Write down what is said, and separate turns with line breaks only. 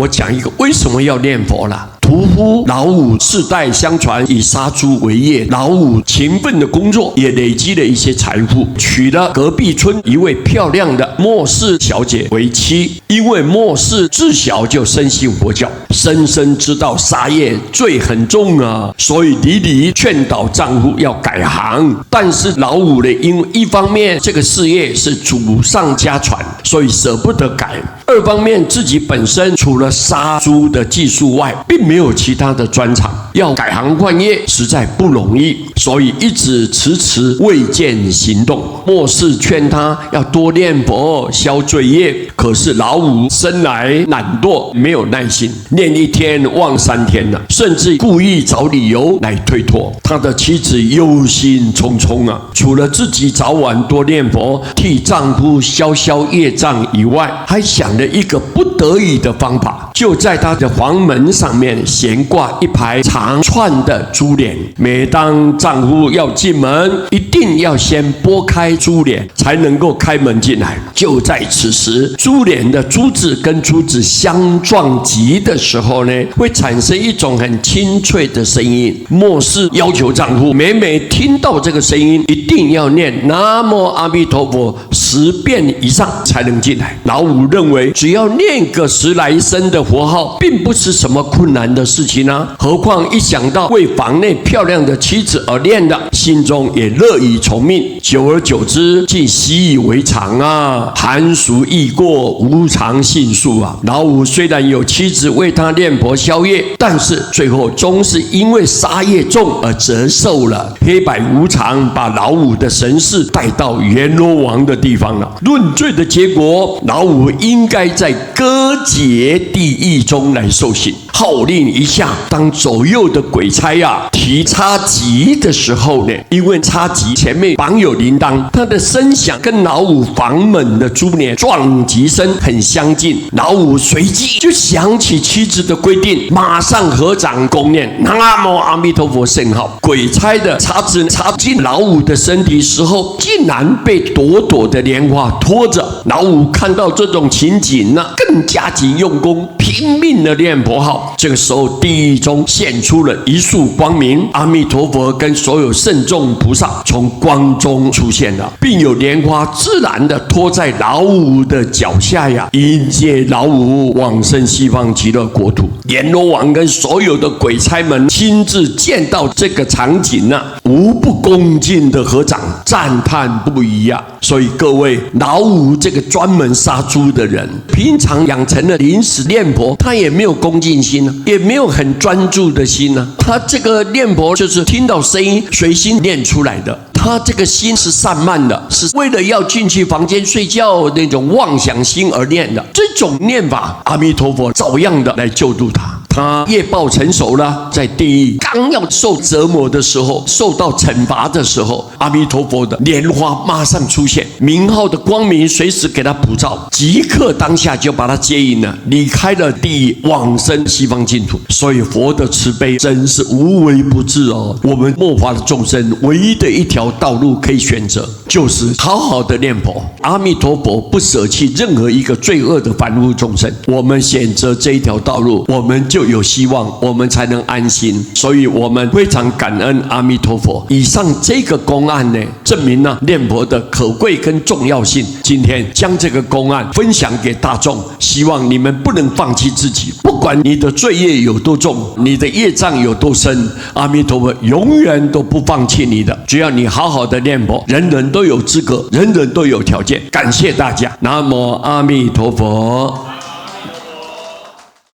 我讲一个为什么要念佛啦。屠夫老五世代相传以杀猪为业，老五勤奋的工作，也累积了一些财富，娶了隔壁村一位漂亮的末氏小姐为妻。因为末氏自小就深信佛教，深深知道杀业罪很重啊，所以屡屡劝导丈夫要改行。但是老五呢，因为一方面这个事业是祖上家传，所以舍不得改；二方面自己本身除了杀猪的技术外，并没有其他的专长，要改行换业实在不容易，所以一直迟迟未见行动。末世劝他要多念佛消罪业，可是老五生来懒惰，没有耐心，念一天忘3天了，甚至故意找理由来推脱。他的妻子忧心忡忡啊，除了自己早晚多念佛替丈夫消业障以外，还想了一个不得已的方法，就在他的房门上面悬挂一排长串的珠帘。每当丈夫要进门，一定要先拨开珠帘才能够开门进来。就在此时，珠帘的珠子跟珠子相撞击的时候呢，会产生一种很清脆的声音。末世要求丈夫每听到这个声音，一定要念南无阿弥陀佛10遍以上才能进来。老五认为只要念个10来声的佛号，并不是什么困难的事情啊，何况一想到为房内漂亮的妻子而念的，心中也乐以从命。久而久之，竟习以为常啊。寒暑易过，无常尽数啊。老五虽然有妻子为他念佛消业，但是最后终是因为杀业重而折寿了。黑白无常把老五的神识带到阎罗王的地方了。论罪的结果，老五应该在割节地狱中来受刑。号令一下，当左右的鬼差提叉戟的时候呢，因为叉戟前面绑有铃铛，它的声响跟老五房门的珠帘撞击声很相近。老五随即就想起妻子的规定，马上合掌恭念南无阿弥陀佛圣号。鬼差的叉子插进老五的身体时候，竟然被朵朵的莲花拖着。老五看到这种情景更加紧用功，拼命的念佛号。这个时候，地狱中现出了一束光明，阿弥陀佛跟所有圣众菩萨从光中出现了，并有莲花自然的拖在老五的脚下迎接老五往生西方极乐国土。阎罗王跟所有的鬼差们亲自见到这个场景无不恭敬的合掌赞叹不已所以各位，老五这个专门杀猪的人，平常养成了临时念佛，他也没有恭敬心也没有很专注的心他这个念佛就是听到声音随心念出来的。他这个心是散漫的，是为了要进去房间睡觉那种妄想心而念的。这种念法，阿弥陀佛照样的来救度他。他业报成熟了，在地狱刚要受折磨的时候，受到惩罚的时候，阿弥陀佛的莲花马上出现，名号的光明随时给他普照，即刻当下就把他接引了，离开了地狱，往生西方净土。所以佛的慈悲真是无微不至哦。我们末法的众生唯一的一条道路可以选择，就是好好的念佛。阿弥陀佛不舍弃任何一个罪恶的凡夫众生，我们选择这一条道路，我们就有希望，我们才能安心。所以我们非常感恩阿弥陀佛。以上这个公案呢，证明念佛的可贵跟重要性。今天将这个公案分享给大众，希望你们不能放弃自己，不管你的罪业有多重，你的业障有多深，阿弥陀佛永远都不放弃你的。只要你好好的念佛，人人都有资格，人人都有条件。感谢大家，南无阿弥陀佛。